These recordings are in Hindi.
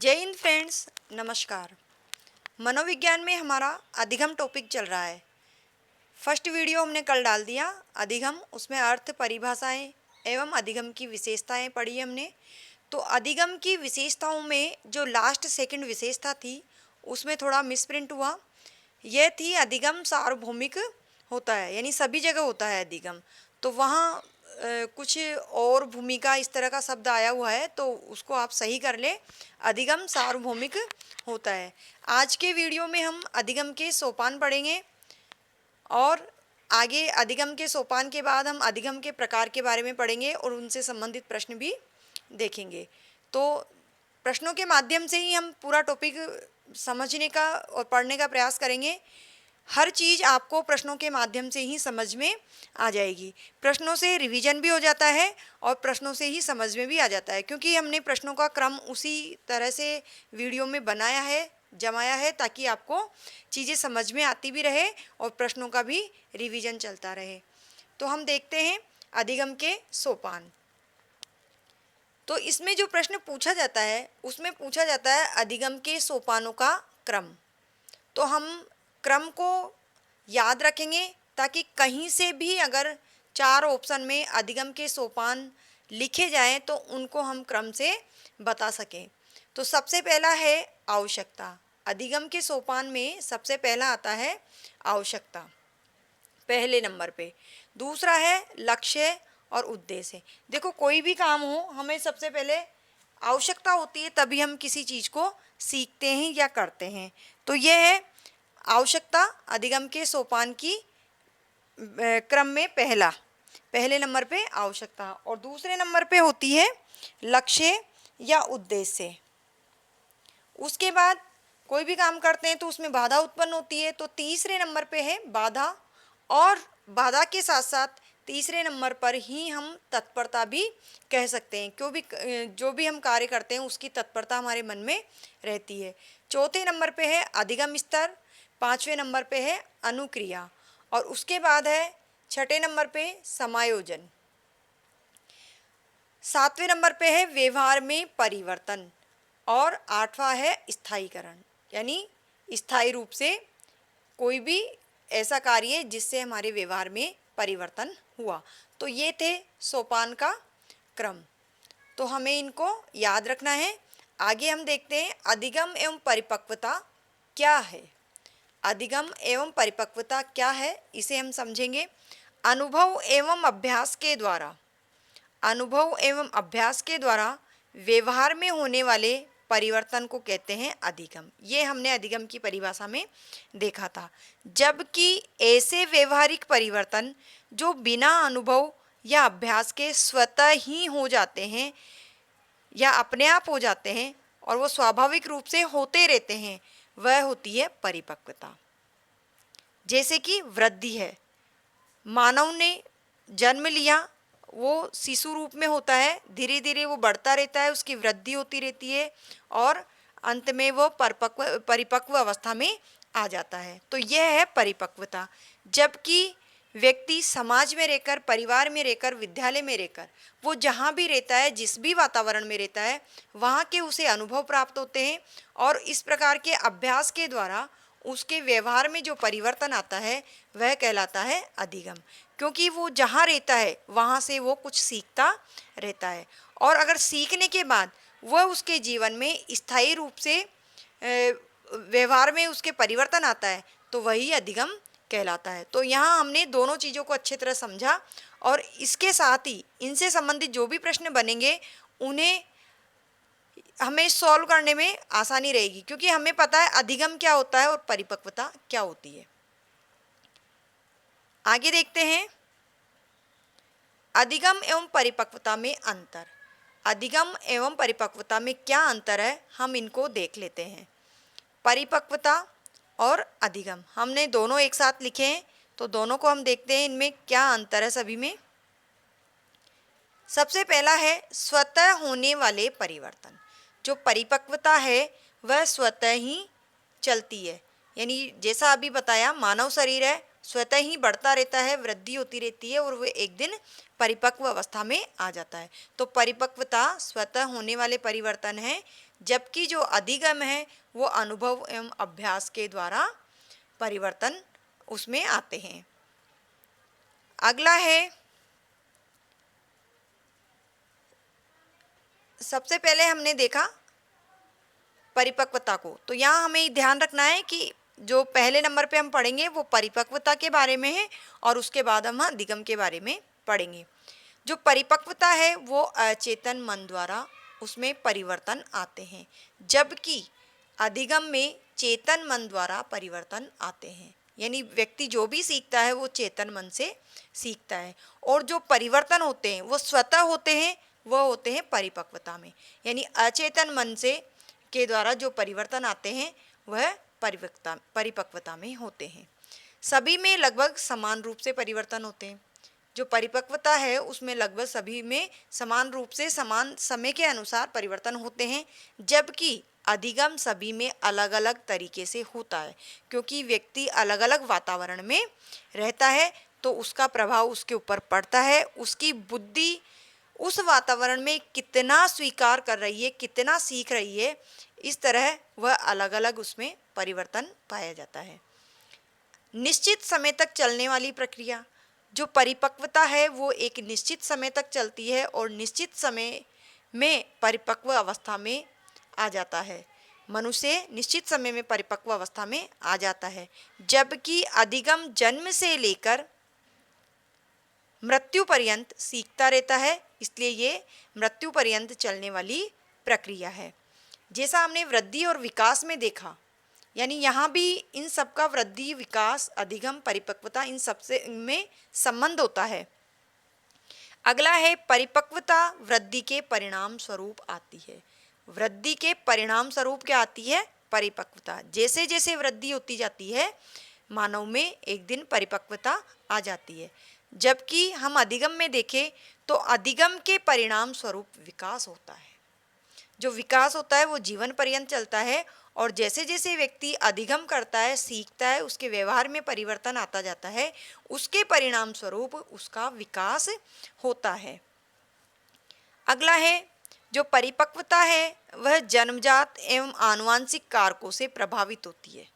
जय हिंद फ्रेंड्स, नमस्कार। मनोविज्ञान में हमारा अधिगम टॉपिक चल रहा है। फर्स्ट वीडियो हमने कल डाल दिया अधिगम, उसमें अर्थ, परिभाषाएं एवं अधिगम की विशेषताएं पढ़ी हमने। तो अधिगम की विशेषताओं में जो लास्ट सेकंड विशेषता थी उसमें थोड़ा मिसप्रिंट हुआ। यह थी अधिगम सार्वभौमिक होता है, यानी सभी जगह होता है अधिगम। तो वहाँ कुछ और भूमिका इस तरह का शब्द आया हुआ है, तो उसको आप सही कर ले। अधिगम सार्वभौमिक होता है। आज के वीडियो में हम अधिगम के सोपान पढ़ेंगे और आगे अधिगम के सोपान के बाद हम अधिगम के प्रकार के बारे में पढ़ेंगे और उनसे संबंधित प्रश्न भी देखेंगे। तो प्रश्नों के माध्यम से ही हम पूरा टॉपिक समझने का और पढ़ने का प्रयास करेंगे। हर चीज़ आपको प्रश्नों के माध्यम से ही समझ में आ जाएगी। प्रश्नों से रिवीजन भी हो जाता है और प्रश्नों से ही समझ में भी आ जाता है, क्योंकि हमने प्रश्नों का क्रम उसी तरह से वीडियो में बनाया है, जमाया है, ताकि आपको चीज़ें समझ में आती भी रहे और प्रश्नों का भी रिवीजन चलता रहे। तो हम देखते हैं अधिगम के सोपान। तो इसमें जो प्रश्न पूछा जाता है उसमें पूछा जाता है अधिगम के सोपानों का क्रम। तो हम क्रम को याद रखेंगे ताकि कहीं से भी अगर 4 ऑप्शन में अधिगम के सोपान लिखे जाएं तो उनको हम क्रम से बता सकें। तो सबसे पहला है आवश्यकता। अधिगम के सोपान में सबसे पहला आता है आवश्यकता, पहले नंबर पे। दूसरा है लक्ष्य और उद्देश्य। देखो, कोई भी काम हो हमें सबसे पहले आवश्यकता होती है, तभी हम किसी चीज़ को सीखते हैं या करते हैं। तो यह है आवश्यकता अधिगम के सोपान की क्रम में पहले नंबर पे आवश्यकता, और दूसरे नंबर पे होती है लक्ष्य या उद्देश्य। उसके बाद कोई भी काम करते हैं तो उसमें बाधा उत्पन्न होती है, तो तीसरे नंबर पे है बाधा, और बाधा के साथ साथ तीसरे नंबर पर ही हम तत्परता भी कह सकते हैं, क्योंकि जो भी हम कार्य करते हैं उसकी तत्परता हमारे मन में रहती है। चौथे नंबर पे है अधिगम स्तर, पाँचवें नंबर पे है अनुक्रिया, और उसके बाद है छठे नंबर पे समायोजन, सातवें नंबर पे है व्यवहार में परिवर्तन, और आठवां है स्थायीकरण, यानी स्थायी रूप से कोई भी ऐसा कार्य जिससे हमारे व्यवहार में परिवर्तन हुआ। तो ये थे सोपान का क्रम, तो हमें इनको याद रखना है। आगे हम देखते हैं अधिगम एवं परिपक्वता क्या है। अधिगम एवं परिपक्वता क्या है, इसे हम समझेंगे। अनुभव एवं अभ्यास के द्वारा व्यवहार में होने वाले परिवर्तन को कहते हैं अधिगम। ये हमने अधिगम की परिभाषा में देखा था। जबकि ऐसे व्यवहारिक परिवर्तन जो बिना अनुभव या अभ्यास के स्वतः ही हो जाते हैं या अपने आप हो जाते हैं और वो स्वाभाविक रूप से होते रहते हैं, वह होती है परिपक्वता। जैसे कि वृद्धि है, मानव ने जन्म लिया, वो शिशु रूप में होता है, धीरे धीरे वो बढ़ता रहता है, उसकी वृद्धि होती रहती है और अंत में वो परिपक्व अवस्था में आ जाता है। तो यह है परिपक्वता। जबकि व्यक्ति समाज में रहकर, परिवार में रहकर, विद्यालय में रहकर, वो जहाँ भी रहता है, जिस भी वातावरण में रहता है, वहाँ के उसे अनुभव प्राप्त होते हैं, और इस प्रकार के अभ्यास के द्वारा उसके व्यवहार में जो परिवर्तन आता है वह कहलाता है अधिगम। क्योंकि वो जहाँ रहता है वहाँ से वो कुछ सीखता रहता है, और अगर सीखने के बाद वह उसके जीवन में स्थायी रूप से व्यवहार में उसके परिवर्तन आता है तो वही अधिगम कहलाता है। तो यहाँ हमने दोनों चीज़ों को अच्छी तरह समझा, और इसके साथ ही इनसे संबंधित जो भी प्रश्न बनेंगे उन्हें हमें सॉल्व करने में आसानी रहेगी, क्योंकि हमें पता है अधिगम क्या होता है और परिपक्वता क्या होती है। आगे देखते हैं अधिगम एवं परिपक्वता में अंतर। अधिगम एवं परिपक्वता में क्या अंतर है, हम इनको देख लेते हैं। परिपक्वता और अधिगम हमने दोनों एक साथ लिखे हैं, तो दोनों को हम देखते हैं इनमें क्या अंतर है सभी में। सबसे पहला है स्वतः होने वाले परिवर्तन। जो परिपक्वता है वह स्वतः ही चलती है, यानी जैसा अभी बताया मानव शरीर है, स्वतः ही बढ़ता रहता है, वृद्धि होती रहती है और वो एक दिन परिपक्व अवस्था में आ जाता है। तो परिपक्वता स्वतः होने वाले परिवर्तन है, जबकि जो अधिगम है वो अनुभव एवं अभ्यास के द्वारा परिवर्तन उसमें आते हैं। अगला है, सबसे पहले हमने देखा परिपक्वता को, तो यहाँ हमें ध्यान रखना है कि जो पहले नंबर पे हम पढ़ेंगे वो परिपक्वता के बारे में है और उसके बाद हम अधिगम के बारे में पढ़ेंगे। जो परिपक्वता है वो अचेतन मन द्वारा उसमें परिवर्तन आते हैं, जबकि अधिगम में चेतन मन द्वारा परिवर्तन आते हैं। यानी व्यक्ति जो भी सीखता है वो चेतन मन से सीखता है, और जो परिवर्तन होते हैं वो स्वतः होते हैं, वह होते हैं परिपक्वता में। यानी अचेतन मन से के द्वारा जो परिवर्तन आते हैं वह परिपक्वता में होते हैं। सभी में लगभग समान रूप से परिवर्तन होते हैं। जो परिपक्वता है उसमें लगभग सभी में समान रूप से समान समय के अनुसार परिवर्तन होते हैं, जबकि अधिगम सभी में अलग अलग तरीके से होता है, क्योंकि व्यक्ति अलग अलग वातावरण में रहता है तो उसका प्रभाव उसके ऊपर पड़ता है। उसकी बुद्धि उस वातावरण में कितना स्वीकार कर रही है, कितना सीख रही है, इस तरह वह अलग अलग उसमें परिवर्तन पाया जाता है। निश्चित समय तक चलने वाली प्रक्रिया, जो परिपक्वता है वो एक निश्चित समय तक चलती है और निश्चित समय में परिपक्व अवस्था में आ जाता है। मनुष्य निश्चित समय में परिपक्व अवस्था में आ जाता है, जबकि अधिगम जन्म से लेकर मृत्यु पर्यंत सीखता रहता है, इसलिए ये मृत्यु पर्यंत चलने वाली प्रक्रिया है। जैसा हमने वृद्धि और विकास में देखा, यानी यहाँ भी इन सबका वृद्धि, विकास, अधिगम, परिपक्वता, इन सबसे में संबंध होता है। अगला है परिपक्वता वृद्धि के परिणाम स्वरूप आती है। वृद्धि के परिणाम स्वरूप क्या आती है? परिपक्वता। जैसे जैसे वृद्धि होती जाती है मानव में एक दिन परिपक्वता आ जाती है, जबकि हम अधिगम में देखें तो अधिगम के परिणाम स्वरूप विकास होता है। जो विकास होता है वो जीवन पर्यंत चलता है, और जैसे जैसे व्यक्ति अधिगम करता है, सीखता है, उसके व्यवहार में परिवर्तन आता जाता है, उसके परिणाम स्वरूप उसका विकास होता है। अगला है, जो परिपक्वता है वह जन्मजात एवं आनुवांशिक कारकों से प्रभावित होती है।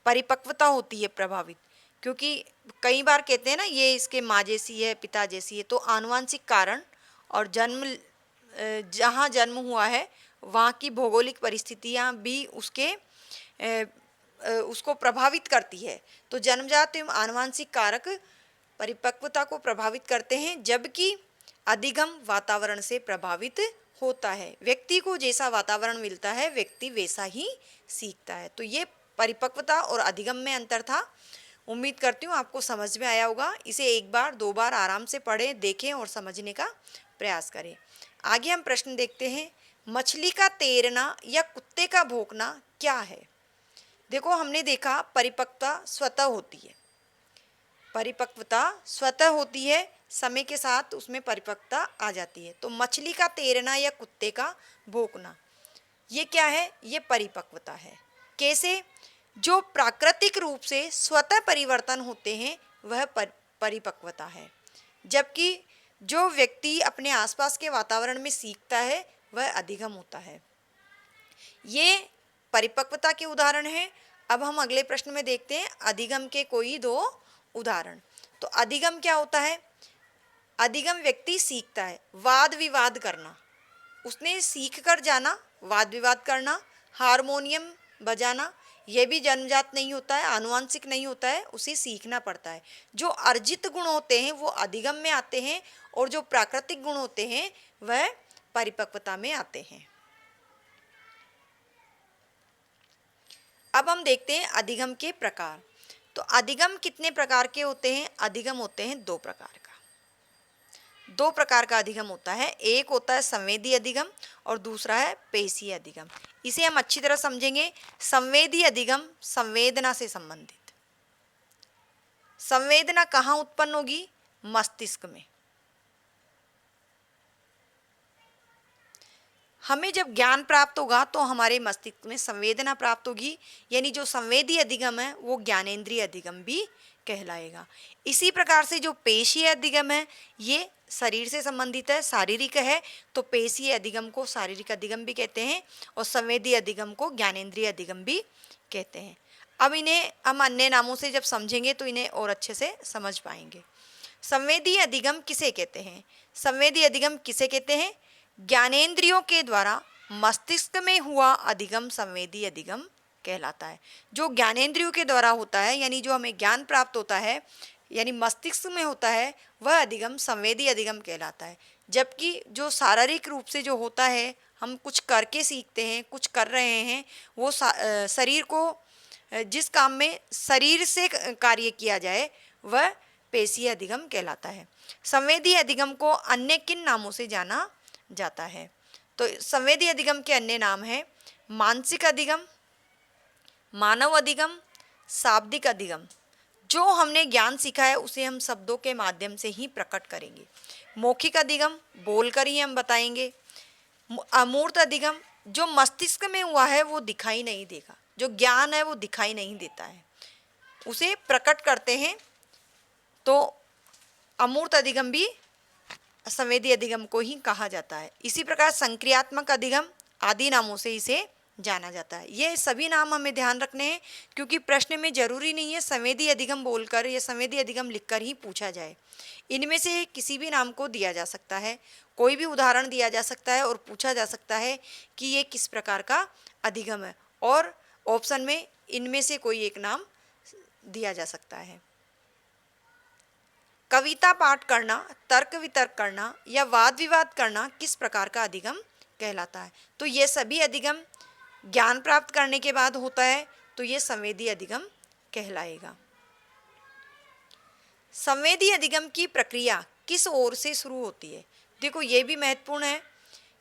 परिपक्वता होती है प्रभावित, क्योंकि कई बार कहते हैं ना ये इसके माँ जैसी है, पिता जैसी है, तो आनुवांशिक कारण और जन्म जहाँ जन्म हुआ है वहाँ की भौगोलिक परिस्थितियाँ भी उसको प्रभावित करती है। तो जन्मजात एवं आनुवांशिक कारक परिपक्वता को प्रभावित करते हैं, जबकि अधिगम वातावरण से प्रभावित होता है। व्यक्ति को जैसा वातावरण मिलता है व्यक्ति वैसा ही सीखता है। तो ये परिपक्वता और अधिगम में अंतर था। उम्मीद करती हूँ आपको समझ में आया होगा। इसे एक बार दो बार आराम से पढ़ें, देखें और समझने का प्रयास करें। आगे हम प्रश्न देखते हैं, मछली का तैरना या कुत्ते का भौंकना क्या है? देखो, हमने देखा परिपक्वता स्वतः होती है। परिपक्वता स्वतः होती है, समय के साथ उसमें परिपक्वता आ जाती है। तो मछली का तैरना या कुत्ते का भौंकना ये क्या है? ये परिपक्वता है। कैसे? जो प्राकृतिक रूप से स्वतः परिवर्तन होते हैं वह परिपक्वता है, जबकि जो व्यक्ति अपने आसपास के वातावरण में सीखता है वह अधिगम होता है। ये परिपक्वता के उदाहरण हैं। अब हम अगले प्रश्न में देखते हैं अधिगम के कोई दो उदाहरण। तो अधिगम क्या होता है? अधिगम व्यक्ति सीखता है वाद विवाद करना, उसने सीख कर जाना, वाद विवाद करना, हारमोनियम बजाना, यह भी जन्मजात नहीं होता है, आनुवांशिक नहीं होता है, उसे सीखना पड़ता है। जो अर्जित गुण होते हैं वो अधिगम में आते हैं, और जो प्राकृतिक गुण होते हैं वह परिपक्वता में आते हैं। अब हम देखते हैं अधिगम के प्रकार। तो अधिगम कितने प्रकार के होते हैं? अधिगम होते हैं दो प्रकार का। दो प्रकार का अधिगम होता है, एक होता है संवेदी अधिगम और दूसरा है पेशीय अधिगम। इसे हम अच्छी तरह समझेंगे। संवेदी अधिगम संवेदना से संबंधित। संवेदना कहाँ उत्पन्न होगी? मस्तिष्क में। हमें जब ज्ञान प्राप्त होगा तो हमारे मस्तिष्क में संवेदना प्राप्त होगी, यानी जो संवेदी अधिगम है वो ज्ञानेंद्रिय अधिगम भी कहलाएगा। इसी प्रकार से जो पेशीय अधिगम है ये शरीर से संबंधित है, शारीरिक है, तो पेशीय अधिगम को शारीरिक अधिगम भी कहते हैं और संवेदी अधिगम को ज्ञानेंद्रिय अधिगम भी कहते हैं। अब इन्हें हम अन्य नामों से जब समझेंगे तो इन्हें और अच्छे से समझ पाएंगे। संवेदी अधिगम किसे कहते हैं? संवेदी अधिगम किसे कहते हैं? ज्ञानेंद्रियों के द्वारा मस्तिष्क में हुआ अधिगम संवेदी अधिगम कहलाता है। जो ज्ञानेंद्रियों के द्वारा होता है, यानी जो हमें ज्ञान प्राप्त होता है, यानी मस्तिष्क में होता है, वह अधिगम संवेदी अधिगम कहलाता है। जबकि जो शारीरिक रूप से जो होता है, हम कुछ करके सीखते हैं, कुछ कर रहे हैं, वो शरीर को जिस काम में शरीर से कार्य किया जाए वह पेशीय अधिगम कहलाता है। संवेदी अधिगम को अन्य किन नामों से जाना जाता है? तो संवेदी अधिगम के अन्य नाम हैं मानसिक अधिगम, मानव अधिगम, शाब्दिक अधिगम। जो हमने ज्ञान सीखा है उसे हम शब्दों के माध्यम से ही प्रकट करेंगे। मौखिक अधिगम, बोलकर ही हम बताएंगे। अमूर्त अधिगम, जो मस्तिष्क में हुआ है वो दिखाई नहीं देगा, जो ज्ञान है वो दिखाई नहीं देता है, उसे प्रकट करते हैं, तो अमूर्त अधिगम भी संवेदी अधिगम को ही कहा जाता है। इसी प्रकार संक्रियात्मक अधिगम आदि नामों से इसे जाना जाता है। ये सभी नाम हमें ध्यान रखने हैं, क्योंकि प्रश्न में जरूरी नहीं है संवेदी अधिगम बोलकर या संवेदी अधिगम लिखकर ही पूछा जाए। इनमें से किसी भी नाम को दिया जा सकता है, कोई भी उदाहरण दिया जा सकता है और पूछा जा सकता है कि ये किस प्रकार का अधिगम है, और ऑप्शन में इनमें से कोई एक नाम दिया जा सकता है। कविता पाठ करना, तर्क वितर्क करना या वाद विवाद करना किस प्रकार का अधिगम कहलाता है? तो ये सभी अधिगम ज्ञान प्राप्त करने के बाद होता है, तो ये संवेदी अधिगम कहलाएगा। संवेदी अधिगम की प्रक्रिया किस ओर से शुरू होती है? देखो ये भी महत्वपूर्ण है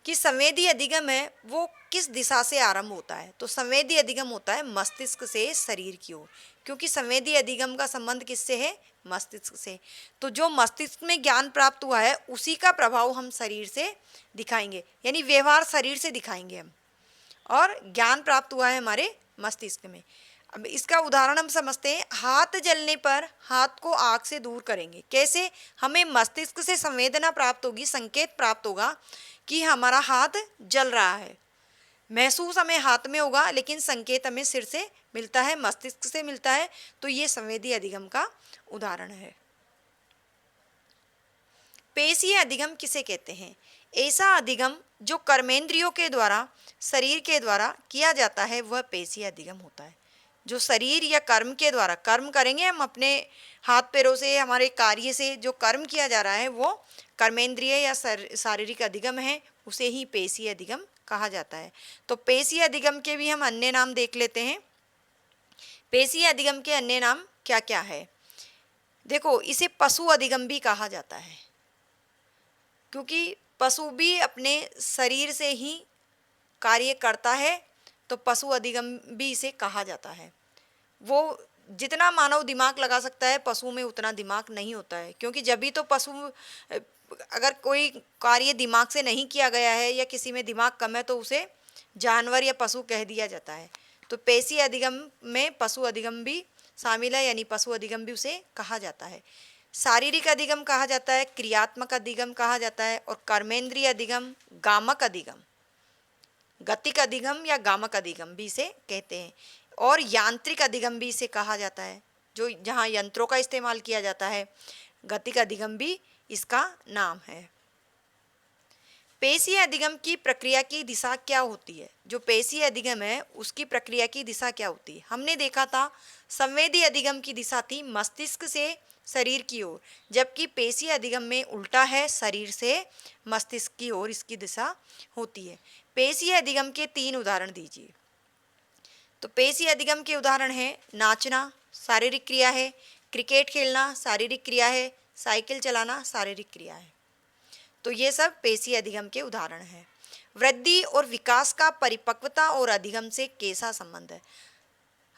कि संवेदी अधिगम है वो किस दिशा से आरंभ होता है। तो संवेदी अधिगम होता है मस्तिष्क से शरीर की ओर, क्योंकि संवेदी अधिगम का संबंध किससे है? मस्तिष्क से। तो जो मस्तिष्क में ज्ञान प्राप्त हुआ है उसी का प्रभाव हम शरीर से दिखाएंगे, यानी व्यवहार शरीर से दिखाएंगे हम, और ज्ञान प्राप्त हुआ है हमारे मस्तिष्क में। अब इसका उदाहरण हम समझते हैं। हाथ जलने पर हाथ को आग से दूर करेंगे। कैसे? हमें मस्तिष्क से संवेदना प्राप्त होगी, संकेत प्राप्त होगा कि हमारा हाथ जल रहा है। महसूस हमें हाथ में होगा, लेकिन संकेत हमें सिर से मिलता है, मस्तिष्क से मिलता है। तो ये संवेदी अधिगम का उदाहरण है। पेशीय अधिगम किसे कहते हैं? ऐसा अधिगम जो कर्मेंद्रियों के द्वारा, शरीर के द्वारा किया जाता है वह पेशीय अधिगम होता है। जो शरीर या कर्म के द्वारा कर्म करेंगे हम, अपने हाथ पैरों से, हमारे कार्य से जो कर्म किया जा रहा है वो कर्मेंद्रिय या शारीरिक अधिगम है, उसे ही पेशीय अधिगम कहा जाता है। तो पेशीय अधिगम के भी हम अन्य नाम देख लेते हैं। पेशीय अधिगम के अन्य नाम क्या क्या है? देखो, इसे पशु अधिगम भी कहा जाता है, क्योंकि पशु भी अपने शरीर से ही कार्य करता है, तो पशु अधिगम भी इसे कहा जाता है। वो जितना मानव दिमाग लगा सकता है पशु में उतना दिमाग नहीं होता है, क्योंकि जब भी तो पशु, अगर कोई कार्य दिमाग से नहीं किया गया है या किसी में दिमाग कम है तो उसे जानवर या पशु कह दिया जाता है। तो पेशीय अधिगम में पशु अधिगम भी शामिल है, यानी पशु अधिगम भी उसे कहा जाता है। शारीरिक अधिगम कहा जाता है, क्रियात्मक अधिगम कहा जाता है, और कर्मेंद्रिय अधिगम, गामक अधिगम, गतिक अधिगम या गामक अधिगम भी इसे कहते हैं, और यांत्रिक अधिगम भी इसे कहा जाता है, जो जहाँ यंत्रों का इस्तेमाल किया जाता है। गतिक अधिगम भी इसका नाम है। पेशीय अधिगम की प्रक्रिया की दिशा क्या होती है? जो पेशीय अधिगम है उसकी प्रक्रिया की दिशा क्या होती है? हमने देखा था संवेदी अधिगम की दिशा थी मस्तिष्क से शरीर की ओर, जबकि पेशीय अधिगम में उल्टा है, शरीर से मस्तिष्क की ओर इसकी दिशा होती है। पेशीय अधिगम के 3 उदाहरण दीजिए। तो पेशीय अधिगम के उदाहरण हैं नाचना, शारीरिक क्रिया है, क्रिकेट खेलना शारीरिक क्रिया है, साइकिल चलाना शारीरिक क्रिया है। तो ये सब पेशीय अधिगम के उदाहरण हैं। वृद्धि और विकास का परिपक्वता और अधिगम से कैसा संबंध है?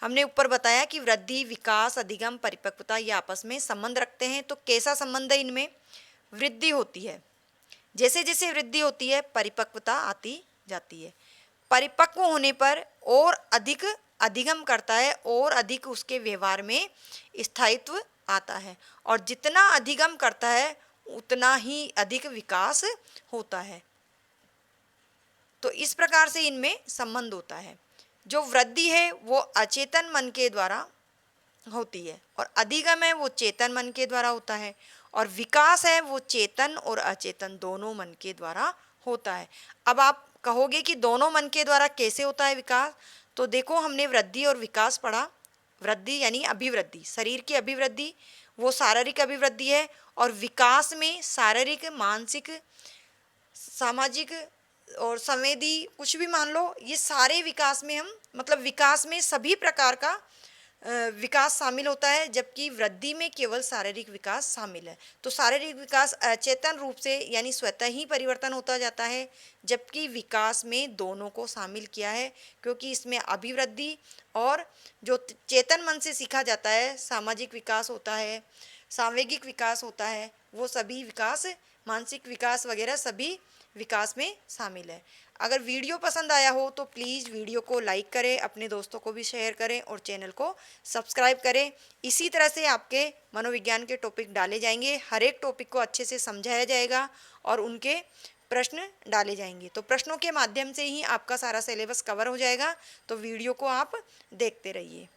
हमने ऊपर बताया कि वृद्धि, विकास, अधिगम, परिपक्वता ये आपस में संबंध रखते हैं। तो कैसा संबंध है इनमें? वृद्धि होती है, जैसे जैसे वृद्धि होती है परिपक्वता आती जाती है। परिपक्व होने पर और अधिक अधिगम करता है और अधिक उसके व्यवहार में स्थायित्व आता है, और जितना अधिगम करता है उतना ही अधिक विकास होता है। तो इस प्रकार से इनमें संबंध होता है। जो वृद्धि है वो अचेतन मन के द्वारा होती है और अधिगम है वो चेतन मन के द्वारा होता है, और विकास है वो चेतन और अचेतन दोनों मन के द्वारा होता है। अब आप कहोगे कि दोनों मन के द्वारा कैसे होता है विकास, तो देखो हमने वृद्धि और विकास पढ़ा। वृद्धि यानी अभिवृद्धि, शरीर की अभिवृद्धि वो शारीरिक अभिवृद्धि है, और विकास में शारीरिक, मानसिक, सामाजिक और संवेदी कुछ भी मान लो, ये सारे विकास में हम मतलब विकास में सभी प्रकार का विकास शामिल होता है, जबकि वृद्धि में केवल शारीरिक विकास शामिल है। तो शारीरिक विकास अचेतन रूप से यानी स्वतः ही परिवर्तन होता जाता है, जबकि विकास में दोनों को शामिल किया है, क्योंकि इसमें अभिवृद्धि और जो चेतन मन से सीखा जाता है, सामाजिक विकास होता है, सांवेगिक विकास होता है, वो सभी विकास, मानसिक विकास वगैरह सभी विकास में शामिल है। अगर वीडियो पसंद आया हो तो प्लीज़ वीडियो को लाइक करें, अपने दोस्तों को भी शेयर करें और चैनल को सब्सक्राइब करें। इसी तरह से आपके मनोविज्ञान के टॉपिक डाले जाएंगे, हर एक टॉपिक को अच्छे से समझाया जाएगा और उनके प्रश्न डाले जाएंगे। तो प्रश्नों के माध्यम से ही आपका सारा सिलेबस कवर हो जाएगा, तो वीडियो को आप देखते रहिए।